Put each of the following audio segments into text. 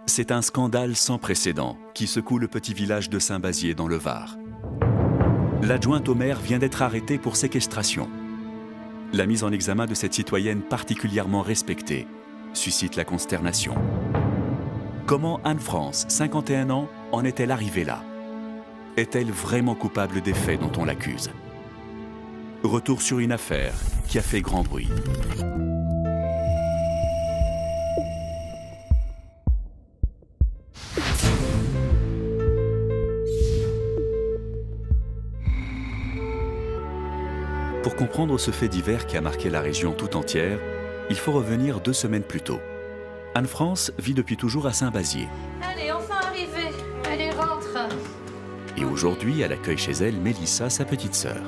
C'est un scandale sans précédent qui secoue le petit village de Saint-Bazier dans le Var. L'adjointe au maire vient d'être arrêtée pour séquestration. La mise en examen de cette citoyenne particulièrement respectée suscite la consternation. Comment Anne-France, 51 ans, en est-elle arrivée là? Est-elle vraiment coupable des faits dont on l'accuse? Retour sur une affaire qui a fait grand bruit. Pour comprendre ce fait divers qui a marqué la région tout entière, il faut revenir 2 semaines plus tôt. Anne-France vit depuis toujours à Saint-Bazier. Allez, enfin arrivée. Allez, rentre. Et aujourd'hui, elle accueille chez elle Mélissa, sa petite sœur.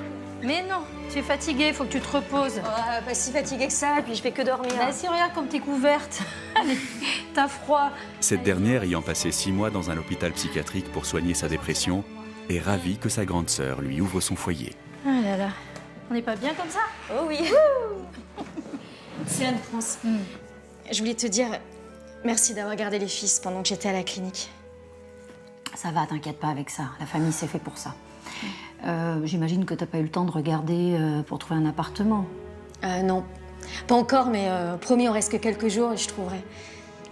Mais non, tu es fatiguée, faut que tu te reposes. Oh, pas si fatiguée que ça, et puis je fais que dormir. Bah si, regarde comme t'es couverte. Allez, t'as froid. Cette dernière, ayant passé 6 mois dans un hôpital psychiatrique pour soigner sa dépression, est ravie que sa grande sœur lui ouvre son foyer. Ah là là, on n'est pas bien comme ça? Oh oui. C'est Anne-France. Je voulais te dire merci d'avoir gardé les fils pendant que j'étais à la clinique. Ça va, t'inquiète pas avec ça. La famille, c'est fait pour ça. J'imagine que t'as pas eu le temps de regarder pour trouver un appartement. Non, pas encore, mais promis, on reste que quelques jours et je trouverai.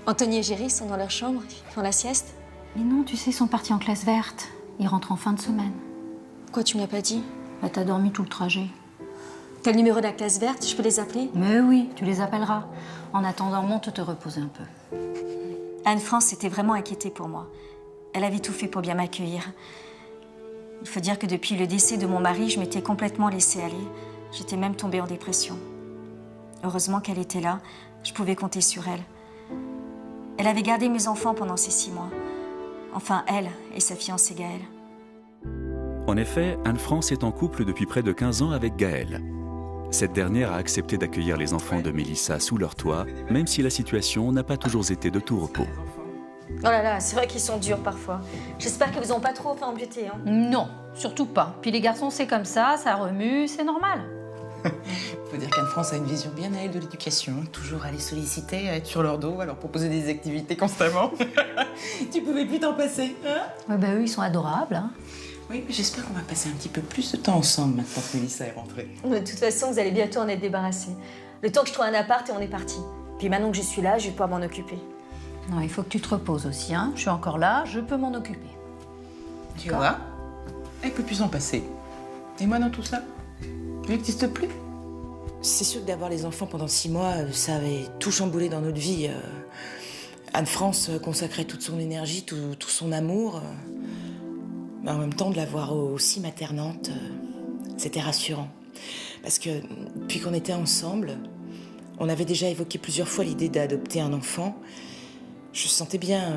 Anthony et Géry sont dans leur chambre, ils font la sieste. Mais non, tu sais, ils sont partis en classe verte. Ils rentrent en fin de semaine. Pourquoi tu me l'as pas dit? Bah, t'as dormi tout le trajet. T'as le numéro de la classe verte, je peux les appeler? Mais oui, tu les appelleras. En attendant, monte te reposer un peu. Anne-France s'était vraiment inquiétée pour moi. Elle avait tout fait pour bien m'accueillir. Il faut dire que depuis le décès de mon mari, je m'étais complètement laissée aller. J'étais même tombée en dépression. Heureusement qu'elle était là, je pouvais compter sur elle. Elle avait gardé mes enfants pendant ces 6 mois. Enfin, elle et sa fiancée Gaëlle. En effet, Anne-France est en couple depuis près de 15 ans avec Gaëlle. Cette dernière a accepté d'accueillir les enfants de Mélissa sous leur toit, même si la situation n'a pas toujours été de tout repos. Oh là là, c'est vrai qu'ils sont durs parfois. J'espère qu'ils vous ont pas trop fait embuter, hein. Non, surtout pas. Puis les garçons, c'est comme ça remue, c'est normal. Faut dire qu'Anne-France a une vision bien à elle de l'éducation. Toujours à les solliciter, à être sur leur dos, à leur proposer des activités constamment. Tu pouvais plus t'en passer, hein? Ouais, bah eux, ils sont adorables, hein. Oui, mais j'espère qu'on va passer un petit peu plus de temps ensemble maintenant que Mélissa est rentrée. De toute façon, vous allez bientôt en être débarrassés. Le temps que je trouve un appart et on est parti. Puis maintenant que je suis là, je vais pouvoir m'en occuper. Non, il faut que tu te reposes aussi, hein. Je suis encore là, je peux m'en occuper. Tu vois? Elle peut plus s'en passer. Et moi dans tout ça? Tu n'existes plus? C'est sûr que d'avoir les enfants pendant 6 mois, ça avait tout chamboulé dans notre vie. Anne-France consacrait toute son énergie, tout son amour. Mais en même temps, de la voir aussi maternante, c'était rassurant. Parce que depuis qu'on était ensemble, on avait déjà évoqué plusieurs fois l'idée d'adopter un enfant. Je sentais bien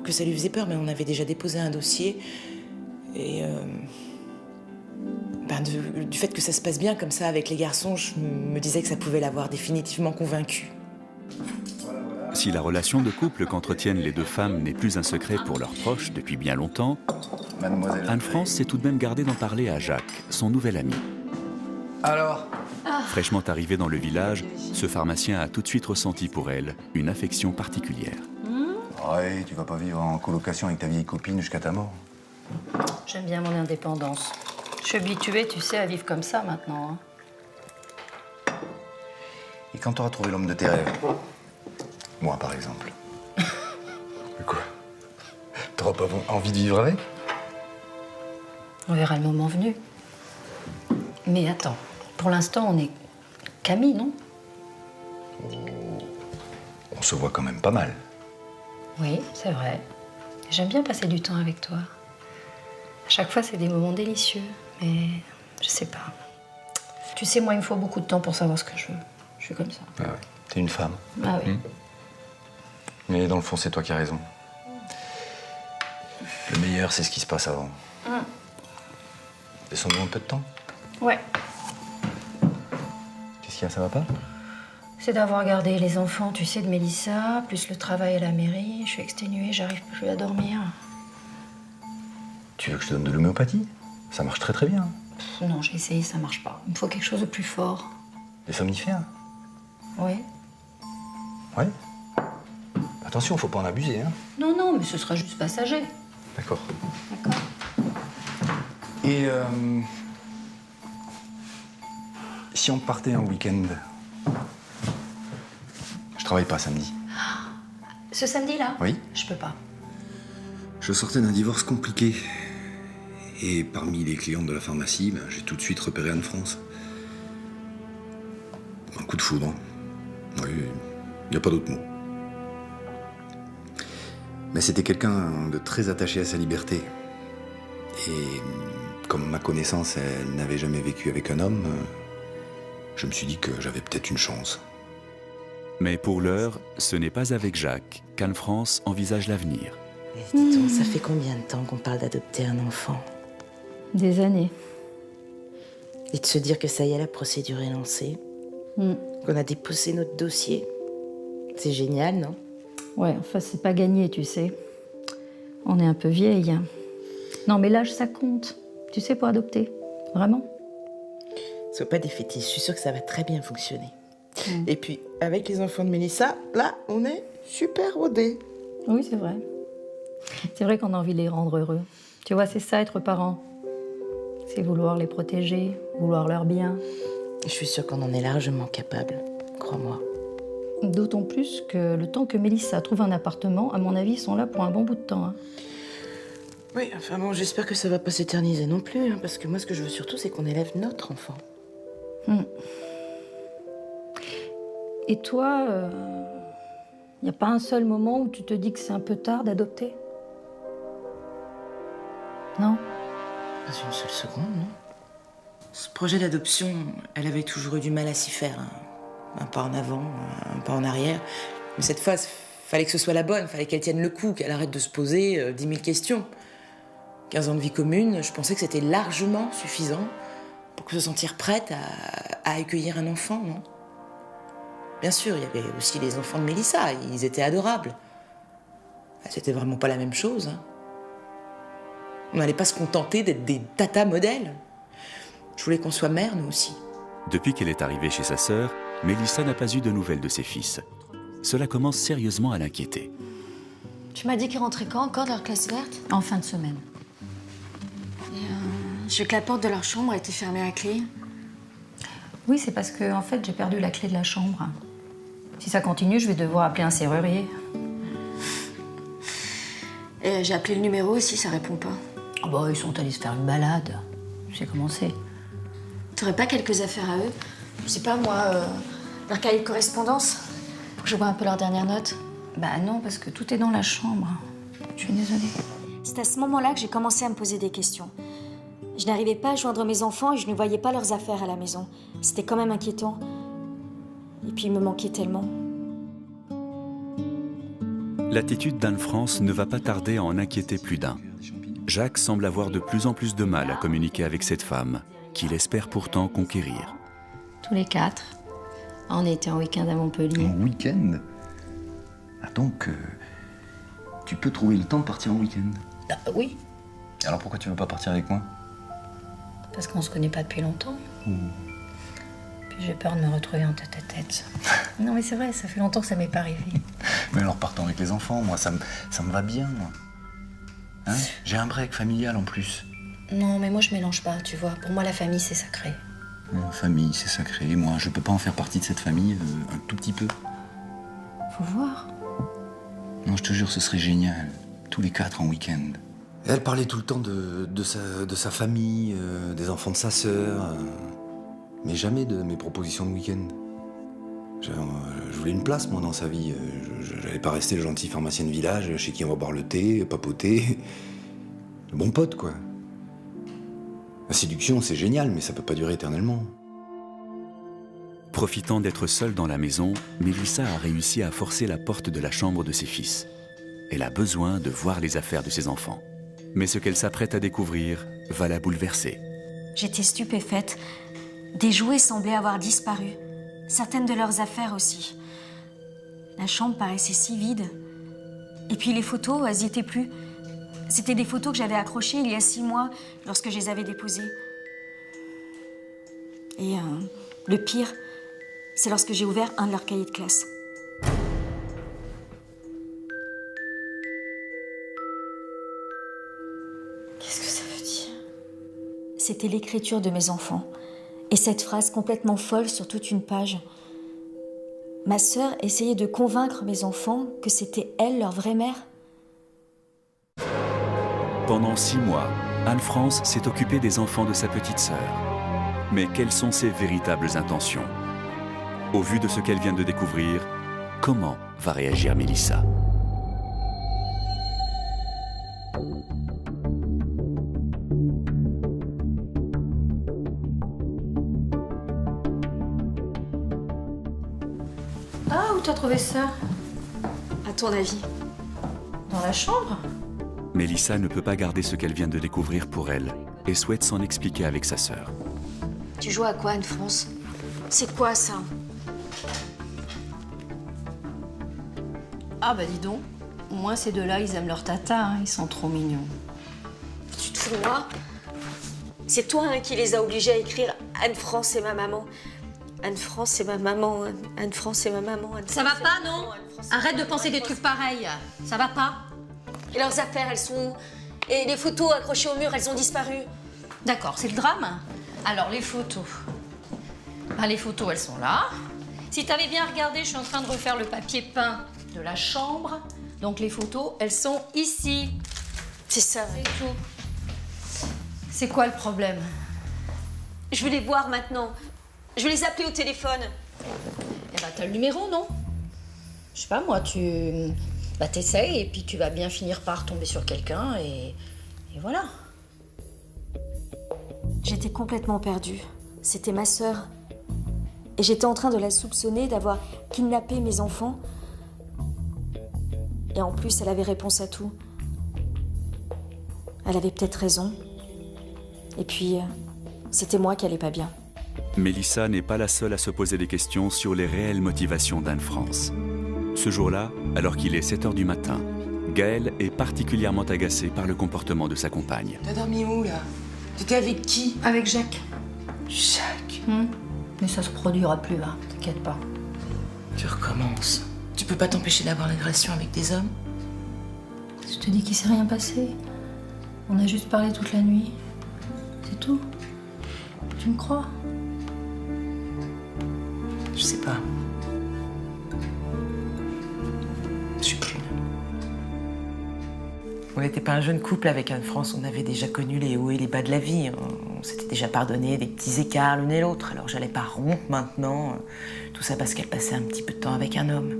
que ça lui faisait peur, mais on avait déjà déposé un dossier. Et du fait que ça se passe bien comme ça avec les garçons, je me disais que ça pouvait l'avoir définitivement convaincue. Si la relation de couple qu'entretiennent les 2 femmes n'est plus un secret pour leurs proches depuis bien longtemps, Anne-France s'est tout de même gardée d'en parler à Jacques, son nouvel ami. Alors? Fraîchement arrivé dans le village, ce pharmacien a tout de suite ressenti pour elle une affection particulière. Ouais, tu vas pas vivre en colocation avec ta vieille copine jusqu'à ta mort. J'aime bien mon indépendance. Je suis habituée, tu sais, à vivre comme ça maintenant, hein. Et quand t'auras trouvé l'homme de tes rêves? Moi, par exemple. Mais quoi? T'auras pas envie de vivre avec? On verra le moment venu. Mais attends, pour l'instant, on est qu'amis, non? On se voit quand même pas mal. Oui, c'est vrai. J'aime bien passer du temps avec toi. À chaque fois, c'est des moments délicieux, mais je sais pas. Tu sais, moi, il me faut beaucoup de temps pour savoir ce que je veux. Je suis comme ça. Ah ouais. T'es une femme. Ah oui. Mais dans le fond, c'est toi qui as raison. Le meilleur, c'est ce qui se passe avant. Laissons-nous un peu de temps. Ouais. Qu'est-ce qu'il y a, ça va pas? C'est d'avoir gardé les enfants, tu sais, de Mélissa, plus le travail à la mairie. Je suis exténuée, j'arrive plus à dormir. Tu veux que je te donne de l'homéopathie? Ça marche très très bien. Non, j'ai essayé, ça marche pas. Il me faut quelque chose de plus fort. Des somnifères? Oui. Ouais. Attention, faut pas en abuser, hein. Non, non, mais ce sera juste passager. D'accord. D'accord. Et si on partait un week-end? Je travaille pas samedi. Ce samedi-là? Oui. Je peux pas. Je sortais d'un divorce compliqué. Et parmi les clientes de la pharmacie, j'ai tout de suite repéré Anne-France. Un coup de foudre. Oui, il n'y a pas d'autre mot. Mais c'était quelqu'un de très attaché à sa liberté. Et comme ma connaissance, elle n'avait jamais vécu avec un homme, je me suis dit que j'avais peut-être une chance. Mais pour l'heure, ce n'est pas avec Jacques qu'Anne-France envisage l'avenir. Dis donc, ça fait combien de temps qu'on parle d'adopter un enfant? Des années. Et de se dire que ça y est, la procédure est lancée, qu'on a déposé notre dossier. C'est génial, non? Ouais, enfin, c'est pas gagné, tu sais. On est un peu vieille. Non, mais l'âge, ça compte. Tu sais, pour adopter. Vraiment. Sois pas défaitiste, je suis sûre que ça va très bien fonctionner. Et puis, avec les enfants de Mélissa, là, on est super rodés. Oui, c'est vrai. C'est vrai qu'on a envie de les rendre heureux. Tu vois, c'est ça, être parent. C'est vouloir les protéger, vouloir leur bien. Je suis sûre qu'on en est largement capable, crois-moi. D'autant plus que le temps que Mélissa trouve un appartement, à mon avis, ils sont là pour un bon bout de temps. Hein. Oui, enfin bon, j'espère que ça va pas s'éterniser non plus, hein, parce que moi, ce que je veux surtout, c'est qu'on élève notre enfant. Et toi, y a pas un seul moment où tu te dis que c'est un peu tard d'adopter? Non? Pas une seule seconde, non. Ce projet d'adoption, elle avait toujours eu du mal à s'y faire. Hein. Un pas en avant, un pas en arrière. Mais cette fois, fallait que ce soit la bonne, fallait qu'elle tienne le coup, qu'elle arrête de se poser 10 000 questions. 15 ans de vie commune, je pensais que c'était largement suffisant pour se sentir prête à accueillir un enfant, non? Bien sûr, il y avait aussi les enfants de Mélissa, ils étaient adorables. C'était vraiment pas la même chose. Hein. On n'allait pas se contenter d'être des tatas modèles. Je voulais qu'on soit mère, nous aussi. Depuis qu'elle est arrivée chez sa sœur, Mélissa n'a pas eu de nouvelles de ses fils. Cela commence sérieusement à l'inquiéter. Tu m'as dit qu'ils rentraient quand encore de leur classe verte? En fin de semaine. Je veux que la porte de leur chambre ait été fermée à clé. Oui, c'est parce que, en fait, j'ai perdu la clé de la chambre. Si ça continue, je vais devoir appeler un serrurier. Et j'ai appelé le numéro aussi, ça répond pas. Oh bah, ils sont allés se faire une balade. J'ai commencé. T'aurais pas quelques affaires à eux? Je sais pas, moi, leur cahier de correspondance? Pour que je vois un peu leurs dernières notes? Bah non, parce que tout est dans la chambre. Je suis désolée. C'est à ce moment-là que j'ai commencé à me poser des questions. Je n'arrivais pas à joindre mes enfants et je ne voyais pas leurs affaires à la maison. C'était quand même inquiétant. Et puis il me manquait tellement. L'attitude d'Anne-France ne va pas tarder à en inquiéter plus d'un. Jacques semble avoir de plus en plus de mal à communiquer avec cette femme, qu'il espère pourtant conquérir. Tous les 4, on était en week-end à Montpellier. En week-end? Ah donc, tu peux trouver le temps de partir en week-end? Oui, Alors pourquoi tu veux pas partir avec moi? parce qu'on se connaît pas depuis longtemps. Puis j'ai peur de me retrouver en tête-à-tête. Non mais c'est vrai, ça fait longtemps que ça m'est pas arrivé. Mais alors partons avec les enfants, moi, ça me va bien, moi. Hein? J'ai un break familial en plus. Non mais moi je mélange pas, tu vois. Pour moi la famille c'est sacré. La famille, c'est sacré. Moi, je peux pas en faire partie de cette famille un tout petit peu. Faut voir. Non, je te jure, ce serait génial. Tous les 4 en week-end. Elle parlait tout le temps de sa famille, des enfants de sa sœur, mais jamais de mes propositions de week-end. Je voulais une place, moi, dans sa vie. Je n'allais pas rester le gentil pharmacien de village chez qui on va boire le thé, papoter. Le bon pote, quoi. La séduction, c'est génial, mais ça peut pas durer éternellement. Profitant d'être seule dans la maison, Mélissa a réussi à forcer la porte de la chambre de ses fils. Elle a besoin de voir les affaires de ses enfants. Mais ce qu'elle s'apprête à découvrir va la bouleverser. J'étais stupéfaite. Des jouets semblaient avoir disparu. Certaines de leurs affaires aussi. La chambre paraissait si vide. Et puis les photos, elles n'y étaient plus. C'était des photos que j'avais accrochées il y a 6 mois, lorsque je les avais déposées. Et le pire, c'est lorsque j'ai ouvert un de leurs cahiers de classe. Qu'est-ce que ça veut dire? C'était l'écriture de mes enfants. Et cette phrase complètement folle sur toute une page. Ma sœur essayait de convaincre mes enfants que c'était elle leur vraie mère. Pendant 6 mois, Anne-France s'est occupée des enfants de sa petite sœur. Mais quelles sont ses véritables intentions? Au vu de ce qu'elle vient de découvrir, comment va réagir Mélissa? Ah, où t'as trouvé ça? À ton avis? Dans la chambre? Mélissa ne peut pas garder ce qu'elle vient de découvrir pour elle et souhaite s'en expliquer avec sa sœur. Tu joues à quoi, Anne-France? C'est quoi, ça? Ah bah dis donc, au moins ces deux-là, ils aiment leur tata, hein. Ils sont trop mignons. Tu te fous de moi? C'est toi qui les as obligés à écrire « Anne-France est ma maman ». Anne-France c'est ma maman, Anne-France c'est ma maman. Ça va pas, non? Arrête de penser des trucs pareils. Ça va pas? Et leurs affaires, elles sont où? Et les photos accrochées au mur, elles ont disparu. D'accord, c'est le drame. Alors, les photos. Les photos, elles sont là. Si t'avais bien regardé, je suis en train de refaire le papier peint de la chambre. Donc, les photos, elles sont ici. C'est ça. C'est tout. C'est quoi le problème? Je veux les voir maintenant. Je vais les appeler au téléphone. Eh ben, t'as le numéro, non? Je sais pas, moi, t'essayes et puis tu vas bien finir par tomber sur quelqu'un et voilà. J'étais complètement perdue. C'était ma sœur. Et j'étais en train de la soupçonner d'avoir kidnappé mes enfants. Et en plus, elle avait réponse à tout. Elle avait peut-être raison. Et puis, c'était moi qui allais pas bien. Mélissa n'est pas la seule à se poser des questions sur les réelles motivations d'Anne-France. Ce jour-là, alors qu'il est 7 h du matin, Gaëlle est particulièrement agacée par le comportement de sa compagne. T'as dormi où, là? T'étais avec qui? Avec Jacques. Jacques. Mais ça se produira plus, hein, t'inquiète pas. Tu recommences. Tu peux pas t'empêcher d'avoir une relation avec des hommes? Je te dis qu'il s'est rien passé. On a juste parlé toute la nuit. C'est tout. Tu me crois? Je sais pas. Je suis plus. On n'était pas un jeune couple avec Anne-France, on avait déjà connu les hauts et les bas de la vie. On s'était déjà pardonné des petits écarts l'une et l'autre, alors j'allais pas rompre maintenant. Tout ça parce qu'elle passait un petit peu de temps avec un homme.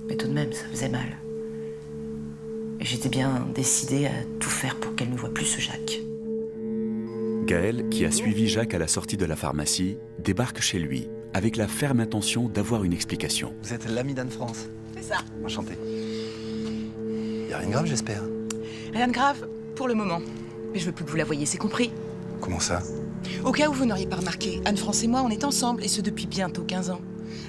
Mais tout de même, ça faisait mal. Et j'étais bien décidée à tout faire pour qu'elle ne voie plus ce Jacques. Gaëlle, qui a suivi Jacques à la sortie de la pharmacie, débarque chez lui avec la ferme intention d'avoir une explication. Vous êtes l'ami d'Anne-France? C'est ça. Enchanté. Y a rien de grave, j'espère? Rien de grave, pour le moment. Mais je veux plus que vous la voyiez, c'est compris? Comment ça? Au cas où vous n'auriez pas remarqué, Anne-France et moi, on est ensemble, et ce depuis bientôt 15 ans.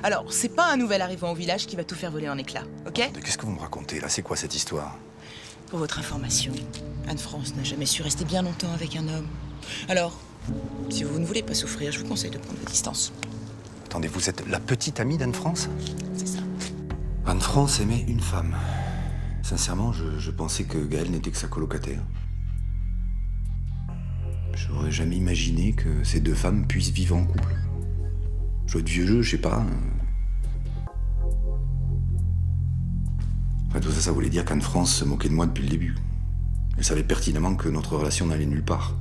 Alors, c'est pas un nouvel arrivant au village qui va tout faire voler en éclats, ok? Mais qu'est-ce que vous me racontez, là? C'est quoi cette histoire? Pour votre information, Anne-France n'a jamais su rester bien longtemps avec un homme. Alors, si vous ne voulez pas souffrir, je vous conseille de prendre vos distances. Attendez, vous êtes la petite amie d'Anne-France? C'est ça. Anne-France aimait une femme. Sincèrement, je pensais que Gaëlle n'était que sa colocataire. J'aurais jamais imaginé que ces deux femmes puissent vivre en couple. Jouer de vieux jeu, je sais pas. Enfin, tout ça, ça voulait dire qu'Anne-France se moquait de moi depuis le début. Elle savait pertinemment que notre relation n'allait nulle part.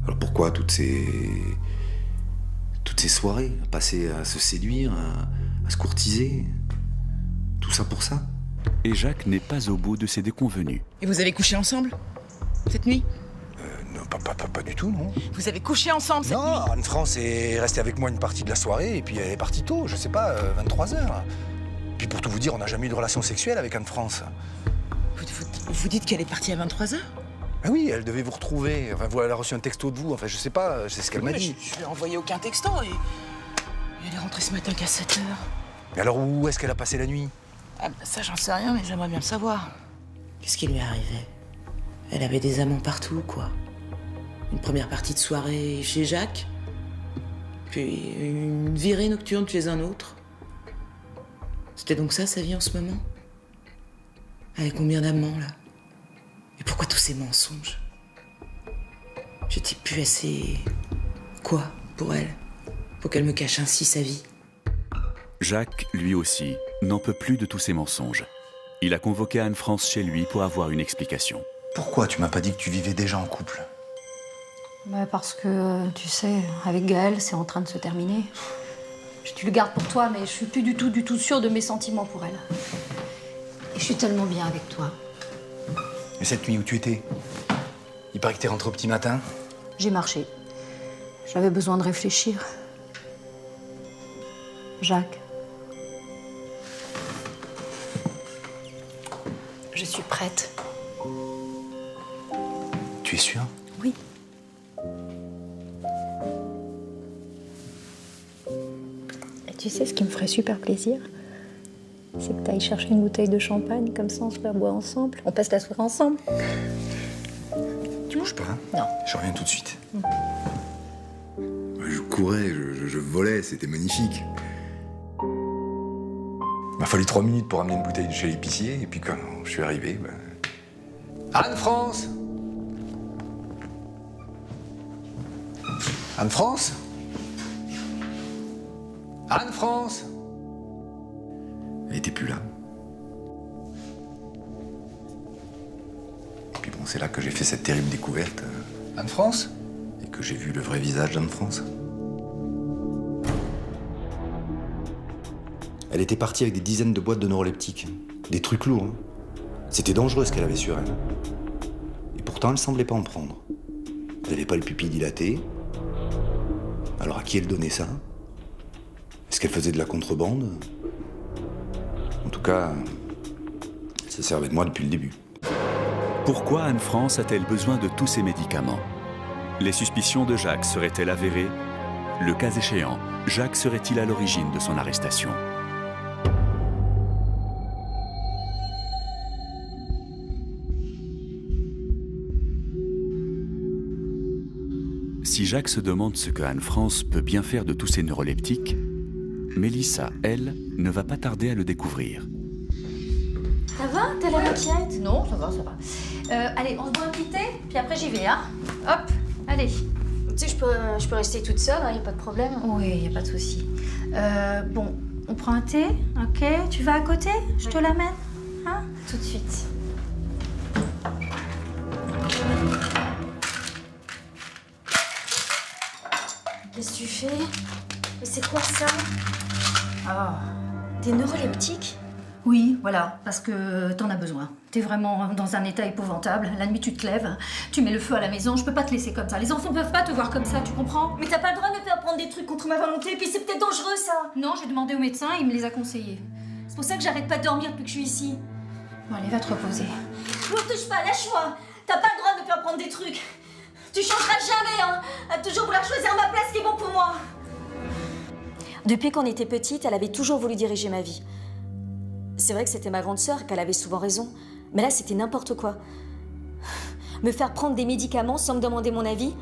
Alors pourquoi toutes ces soirées, à passer à se séduire, à se courtiser? Tout ça pour ça? Et Jacques n'est pas au bout de ses déconvenues. Et vous avez couché ensemble cette nuit? Non, pas du tout, non. Vous avez couché ensemble cette nuit? Non, Anne-France est restée avec moi une partie de la soirée et puis elle est partie tôt, je sais pas, 23 h. Puis pour tout vous dire, on n'a jamais eu de relation sexuelle avec Anne-France. Vous dites qu'elle est partie à 23 h? Ah oui, elle devait vous retrouver. Enfin, elle a reçu un texto de vous. Enfin, je sais pas, c'est ce qu'elle m'a dit. Je lui ai envoyé aucun texto et elle est rentrée ce matin qu'à 7 h. Mais alors, où est-ce qu'elle a passé la nuit? Ah bah ça, j'en sais rien, mais j'aimerais bien le savoir. Qu'est-ce qui lui est arrivé? Elle avait des amants partout, quoi. Une première partie de soirée chez Jacques, puis une virée nocturne chez un autre. C'était donc ça sa vie en ce moment? Avec combien d'amants là? Et pourquoi tous ces mensonges? J'étais plus assez... quoi pour elle? Pour qu'elle me cache ainsi sa vie? Jacques, lui aussi, n'en peut plus de tous ces mensonges. Il a convoqué Anne-France chez lui pour avoir une explication. Pourquoi tu m'as pas dit que tu vivais déjà en couple? Bah parce que, tu sais, avec Gaël, c'est en train de se terminer. Tu le gardes pour toi, mais je suis plus du tout sûre de mes sentiments pour elle. Et je suis tellement bien avec toi. Mais cette nuit où tu étais? Il paraît que t'es rentré au petit matin. J'ai marché. J'avais besoin de réfléchir. Jacques. Je suis prête. Tu es sûr? Oui. Et tu sais ce qui me ferait super plaisir? C'est que tu ailles chercher une bouteille de champagne, comme ça on se la boit ensemble. On passe la soirée ensemble. Tu bouges pas, hein? Non. Je reviens tout de suite. Je courais, je volais, c'était magnifique. Il m'a fallu 3 minutes pour ramener une bouteille de chez l'épicier, et puis quand je suis arrivé, ben... Anne-France! Anne-France? Anne-France! Elle était plus là. Et puis bon, c'est là que j'ai fait cette terrible découverte. Anne-France? Et que j'ai vu le vrai visage d'Anne-France. Elle était partie avec des dizaines de boîtes de neuroleptiques. Des trucs lourds. Hein. C'était dangereux ce qu'elle avait sur elle. Et pourtant, elle semblait pas en prendre. Elle n'avait pas les pupilles dilatées. Alors à qui elle donnait ça? Est-ce qu'elle faisait de la contrebande? En tout cas, elle se servait de moi depuis le début. Pourquoi Anne-France a-t-elle besoin de tous ces médicaments? Les suspicions de Jacques seraient-elles avérées? Le cas échéant, Jacques serait-il à l'origine de son arrestation? Si Jacques se demande ce que Anne-France peut bien faire de tous ces neuroleptiques, Mélissa, elle, ne va pas tarder à le découvrir. Ça va? T'as l'air inquiète? Non, ça va, ça va. Allez, on se boit un petit thé, puis après j'y vais, hein? Hop, allez. Tu sais, je peux rester toute seule, y a pas de problème. Oui, y a pas de souci. Bon, on prend un thé, ok? Tu vas à côté? Je te l'amène, hein? Tout de suite. Qu'est-ce que tu fais? Mais c'est quoi ça? Ah. Des neuroleptiques? Oui, voilà, parce que t'en as besoin. T'es vraiment dans un état épouvantable. La nuit, tu te lèves, tu mets le feu à la maison. Je peux pas te laisser comme ça. Les enfants peuvent pas te voir comme ça, tu comprends? Mais t'as pas le droit de me faire prendre des trucs contre ma volonté, puis c'est peut-être dangereux, ça. Non, j'ai demandé au médecin, il me les a conseillés. C'est pour ça que j'arrête pas de dormir depuis que je suis ici. Bon, allez, va te reposer. Ne me touche pas, lâche-moi. T'as pas le droit de me faire prendre des trucs. Tu changeras jamais, hein. À toujours vouloir choisir ma place qui est bon pour moi. Depuis qu'on était petite, elle avait toujours voulu diriger ma vie. C'est vrai que c'était ma grande sœur, qu'elle avait souvent raison. Mais là, c'était n'importe quoi. Me faire prendre des médicaments sans me demander mon avis.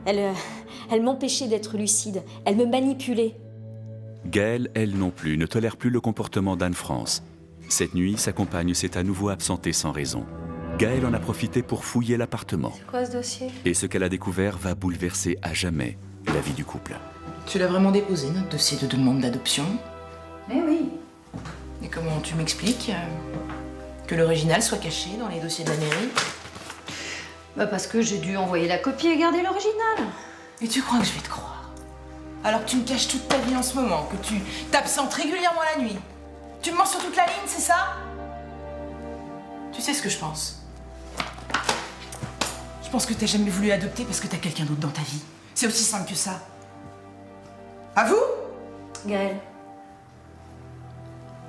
Elle m'empêchait d'être lucide. Elle me manipulait. Gaëlle, elle non plus, ne tolère plus le comportement d'Anne-France. Cette nuit, sa compagne s'est à nouveau absentée sans raison. Gaëlle en a profité pour fouiller l'appartement. C'est quoi ce dossier? Et ce qu'elle a découvert va bouleverser à jamais la vie du couple. Tu l'as vraiment déposé, notre dossier de demande d'adoption? Eh oui. Et comment tu m'expliques que l'original soit caché dans les dossiers de la mairie? Bah parce que j'ai dû envoyer la copie et garder l'original. Et tu crois que je vais te croire? Alors que tu me caches toute ta vie en ce moment, que tu t'absentes régulièrement la nuit. Tu me mens sur toute la ligne, c'est ça? Tu sais ce que je pense? Je pense que t'as jamais voulu adopter parce que t'as quelqu'un d'autre dans ta vie. C'est aussi simple que ça. À vous? Gaëlle,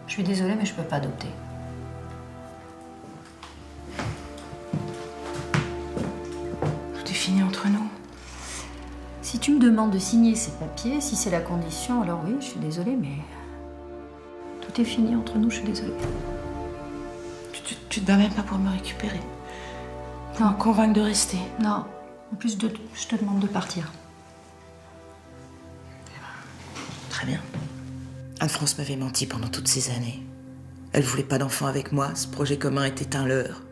je suis désolée, mais je peux pas adopter. Tout est fini entre nous. Si tu me demandes de signer ces papiers, si c'est la condition, alors oui, je suis désolée, mais tout est fini entre nous, je suis désolée. Tu te bats même pas pour me récupérer. Non. Me convaincre de rester. Non, en plus, je te demande de partir. très bien. Anne-France m'avait menti pendant toutes ces années. Elle voulait pas d'enfant avec moi, ce projet commun était un leurre.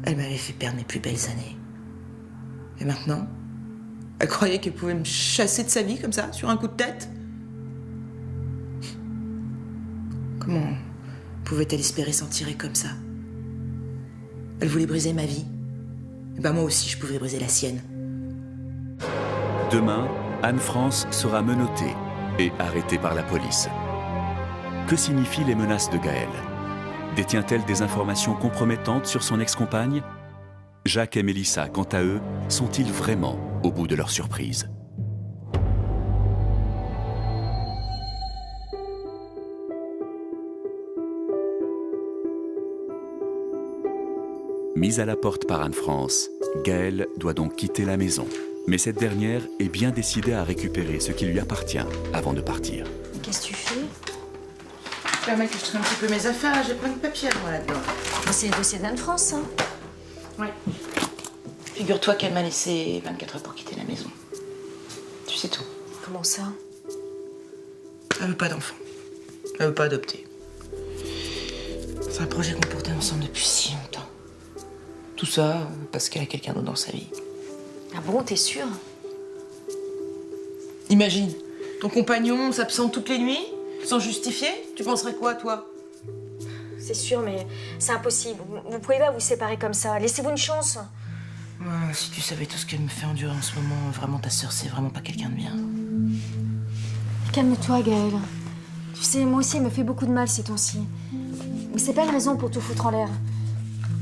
Elle m'avait fait perdre mes plus belles années. Et maintenant, elle croyait qu'elle pouvait me chasser de sa vie comme ça, sur un coup de tête? Comment pouvait-elle espérer s'en tirer comme ça? Elle voulait briser ma vie. Et ben moi aussi, je pouvais briser la sienne. Demain, Anne-France sera menottée et arrêtée par la police. Que signifient les menaces de Gaël? Détient-elle des informations compromettantes sur son ex-compagne? Jacques et Mélissa, quant à eux, sont-ils vraiment au bout de leur surprise? Mise à la porte par Anne-France, Gaël doit donc quitter la maison. Mais cette dernière est bien décidée à récupérer ce qui lui appartient avant de partir. Qu'est-ce que tu fais? Permets que je traîne un petit peu mes affaires, j'ai plein de papiers moi là-dedans. C'est le dossier d'Anne-France, hein? Ouais. Figure-toi qu'elle m'a laissé 24 heures pour quitter la maison. Tu sais tout. Comment ça? Elle veut pas d'enfant. Elle veut pas adopter. C'est un projet qu'on portait ensemble depuis si longtemps. Tout ça parce qu'elle a quelqu'un d'autre dans sa vie. Ah bon, t'es sûre? Imagine, ton compagnon s'absente toutes les nuits, sans justifier. Tu penserais quoi, toi? C'est sûr, mais c'est impossible. Vous pouvez pas vous séparer comme ça. Laissez-vous une chance. Ouais, si tu savais tout ce qu'elle me fait endurer en ce moment, vraiment, ta sœur, c'est vraiment pas quelqu'un de bien. Calme-toi, Gaël. Tu sais, moi aussi, elle me fait beaucoup de mal ces temps-ci. Mais c'est pas une raison pour tout foutre en l'air.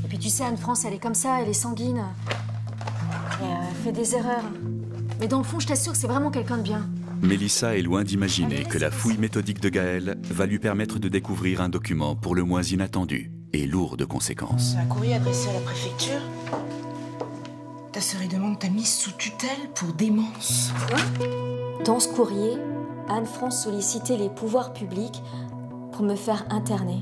Et puis tu sais, Anne-France, elle est comme ça, elle est sanguine. Et elle fait des erreurs. Mais dans le fond, je t'assure que c'est vraiment quelqu'un de bien. Mélissa est loin d'imaginer que la fouille méthodique de Gaël va lui permettre de découvrir un document pour le moins inattendu et lourd de conséquences. C'est un courrier adressé à la préfecture. Ta sœur demande ta mise sous tutelle pour démence. Quoi? Dans ce courrier, Anne-France sollicitait les pouvoirs publics pour me faire interner.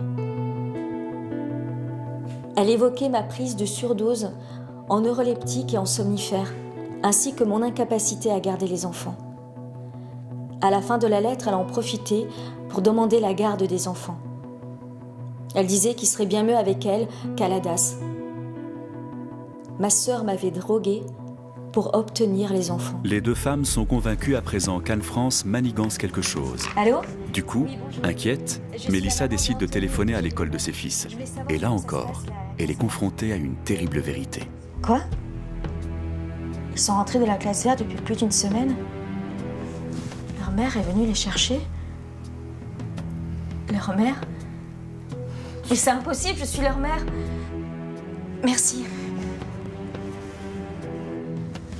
Elle évoquait ma prise de surdose en neuroleptiques et en somnifères, ainsi que mon incapacité à garder les enfants. À la fin de la lettre, elle en profitait pour demander la garde des enfants. Elle disait qu'il serait bien mieux avec elle qu'à la DAS. Ma sœur m'avait droguée pour obtenir les enfants. Les deux femmes sont convaincues à présent qu'Anne-France manigance quelque chose. Allô? Du coup, inquiète, Mélissa décide de téléphoner à l'école de ses fils. Et là encore, elle est confrontée à une terrible vérité. Quoi? Ils sont rentrés de la classe verte depuis plus d'une semaine. Leur mère est venue les chercher. Leur mère? Mais c'est impossible, je suis leur mère. Merci.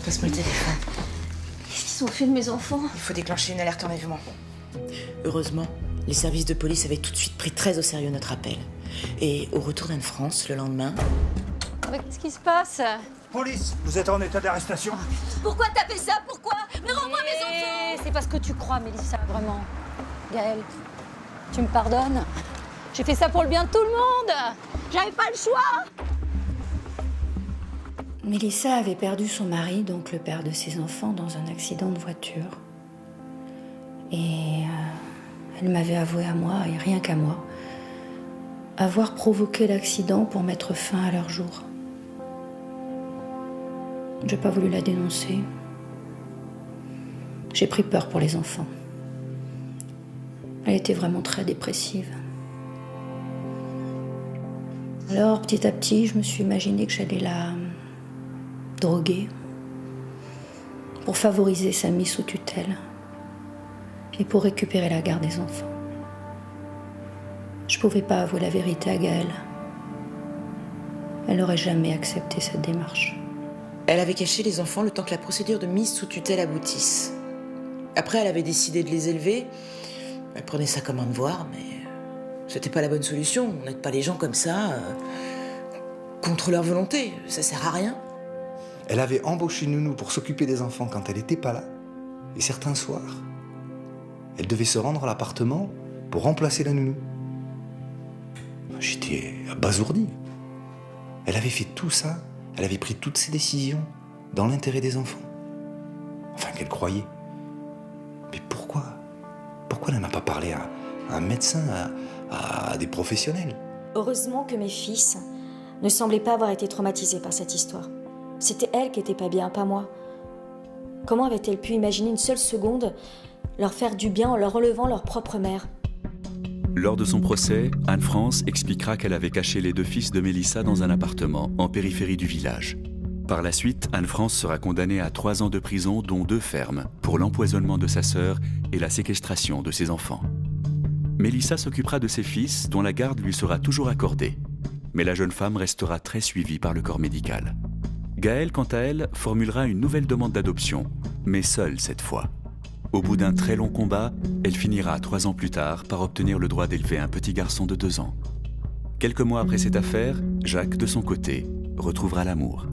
Passe-moi le téléphone. Qu'est-ce qu'ils ont fait de mes enfants? Il faut déclencher une alerte enlèvement. Heureusement, les services de police avaient tout de suite pris très au sérieux notre appel. Et au retour d'Anne-France, le lendemain... Mais qu'est-ce qui se passe? Police, vous êtes en état d'arrestation. Pourquoi t'as fait ça? Pourquoi? Mais rends-moi mes enfants! C'est parce que tu crois, Mélissa, vraiment. Gaël, tu me pardonnes? J'ai fait ça pour le bien de tout le monde. J'avais pas le choix. Mélissa avait perdu son mari, donc le père de ses enfants, dans un accident de voiture. Et elle m'avait avoué à moi, et rien qu'à moi, avoir provoqué l'accident pour mettre fin à leur jour. J'ai pas voulu la dénoncer. J'ai pris peur pour les enfants. Elle était vraiment très dépressive. Alors, petit à petit, je me suis imaginé que j'allais la droguer pour favoriser sa mise sous tutelle et pour récupérer la garde des enfants. Je pouvais pas avouer la vérité à Gaël. Elle n'aurait jamais accepté cette démarche. Elle avait caché les enfants le temps que la procédure de mise sous tutelle aboutisse. Après, elle avait décidé de les élever. Elle prenait ça comme un devoir, mais c'était pas la bonne solution. On n'aide pas les gens comme ça, contre leur volonté. Ça sert à rien. Elle avait embauché Nounou pour s'occuper des enfants quand elle n'était pas là. Et certains soirs, elle devait se rendre à l'appartement pour remplacer la Nounou. J'étais abasourdi. Elle avait fait tout ça, elle avait pris toutes ces décisions dans l'intérêt des enfants. Enfin, qu'elle croyait. Mais pourquoi? pourquoi elle n'en a pas parlé à un médecin, à des professionnels? Heureusement que mes fils ne semblaient pas avoir été traumatisés par cette histoire. C'était elle qui était pas bien, pas moi. Comment avait-elle pu imaginer une seule seconde leur faire du bien en leur relevant leur propre mère? Lors de son procès, Anne-France expliquera qu'elle avait caché les 2 fils de Mélissa dans un appartement en périphérie du village. Par la suite, Anne-France sera condamnée à 3 ans de prison, dont 2 fermes, pour l'empoisonnement de sa sœur et la séquestration de ses enfants. Mélissa s'occupera de ses fils, dont la garde lui sera toujours accordée. Mais la jeune femme restera très suivie par le corps médical. Gaëlle, quant à elle, formulera une nouvelle demande d'adoption, mais seule cette fois. Au bout d'un très long combat, elle finira 3 ans plus tard par obtenir le droit d'élever un petit garçon de 2 ans. Quelques mois après cette affaire, Jacques, de son côté, retrouvera l'amour.